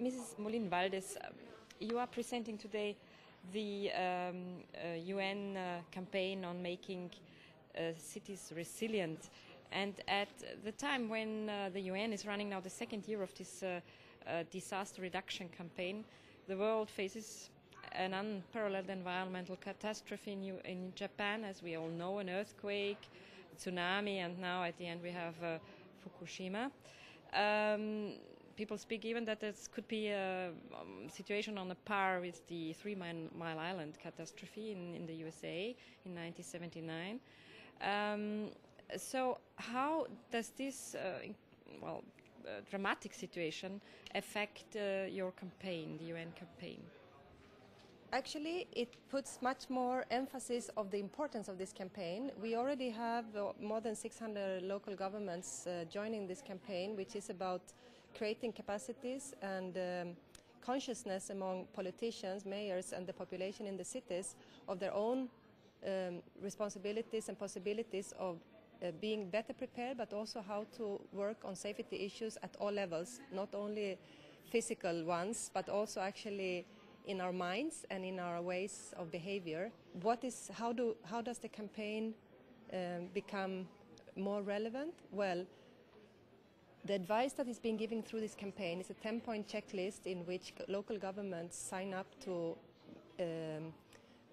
Mrs. Molin-Valdes, you are presenting today the UN campaign on making cities resilient. And at the time when the UN is running now the second year of this disaster reduction campaign, the world faces an unparalleled environmental catastrophe in Japan, as we all know, an earthquake, tsunami, and now at the end we have Fukushima. People speak even that this could be a situation on a par with the 3 Mile Island catastrophe in the USA in 1979. So how does this dramatic situation affect your campaign, the UN campaign? Actually, it puts much more emphasis of the importance of this campaign. We already have more than 600 local governments joining this campaign, which is about creating capacities and consciousness among politicians, mayors and the population in the cities of their own responsibilities and possibilities of being better prepared, but also how to work on safety issues at all levels, not only physical ones, but also actually in our minds and in our ways of behavior. How does the campaign become more relevant? Well, the advice that is being given through this campaign is a 10-point checklist in which local governments sign up to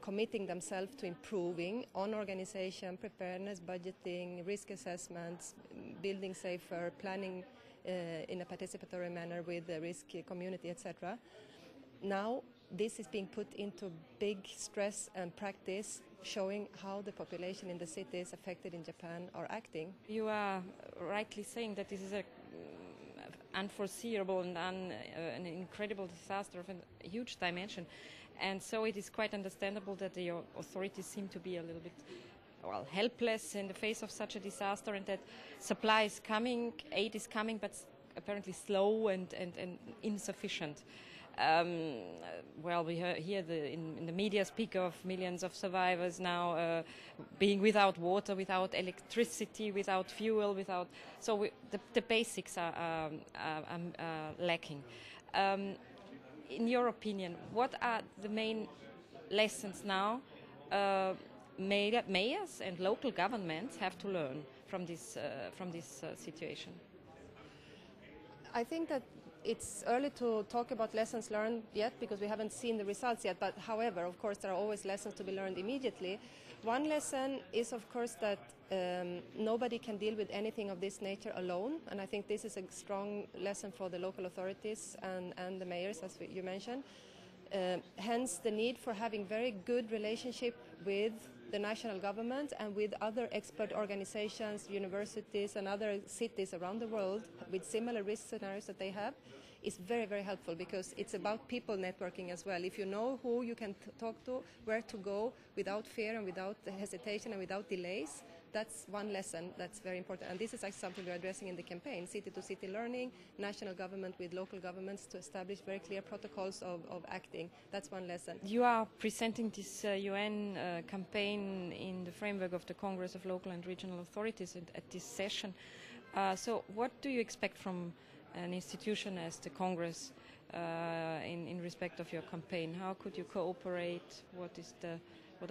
committing themselves to improving on organization, preparedness, budgeting, risk assessments, building safer, planning in a participatory manner with the risk community, etc. Now this is being put into big stress and practice, showing how the population in the cities affected in Japan are acting. You are rightly saying that this is a unforeseeable and an incredible disaster of a huge dimension, and so it is quite understandable that the authorities seem to be a little bit helpless in the face of such a disaster, and that supply is coming, aid is coming, but apparently slow and insufficient. We hear in the media speak of millions of survivors now being without water, without electricity, without fuel, the basics are lacking. In your opinion, what are the main lessons now mayors and local governments have to learn from this situation? I think that it's early to talk about lessons learned yet because we haven't seen the results yet, but however, of course, there are always lessons to be learned immediately. One lesson is, of course, that nobody can deal with anything of this nature alone, and I think this is a strong lesson for the local authorities and the mayors, as you mentioned. Hence the need for having very good relationship with the national government and with other expert organizations, universities and other cities around the world with similar risk scenarios that they have is very, very helpful, because it's about people networking as well. If you know who you can talk to, where to go without fear and without hesitation and without delays, that's one lesson that's very important. And this is actually something we're addressing in the campaign, city-to-city learning, national government with local governments to establish very clear protocols of acting. That's one lesson. You are presenting this UN campaign in the framework of the Congress of Local and Regional Authorities at this session. So what do you expect from an institution as the Congress in respect of your campaign? How could you cooperate? What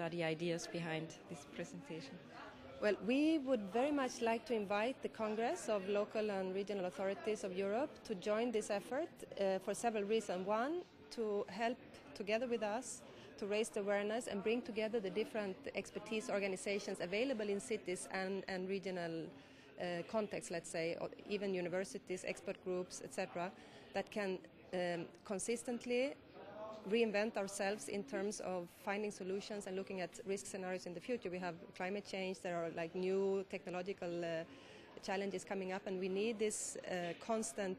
are the ideas behind this presentation? Well, we would very much like to invite the Congress of Local and Regional Authorities of Europe to join this effort for several reasons. One, to help together with us to raise the awareness and bring together the different expertise organizations available in cities and regional contexts, let's say, or even universities, expert groups, etc., that can consistently reinvent ourselves in terms of finding solutions and looking at risk scenarios in the future. We have climate change, there are like new technological challenges coming up, and we need this constant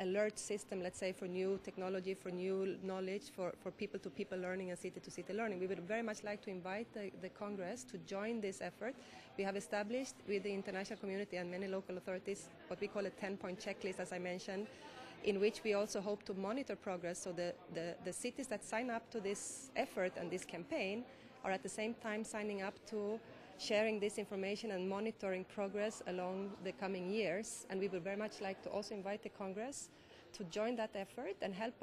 alert system, let's say, for new technology, for new knowledge, for people-to-people learning and city-to-city learning. We would very much like to invite the Congress to join this effort. We have established with the international community and many local authorities what we call a 10-point checklist, as I mentioned, in which we also hope to monitor progress. So the cities that sign up to this effort and this campaign are at the same time signing up to sharing this information and monitoring progress along the coming years. And we would very much like to also invite the Congress to join that effort and help us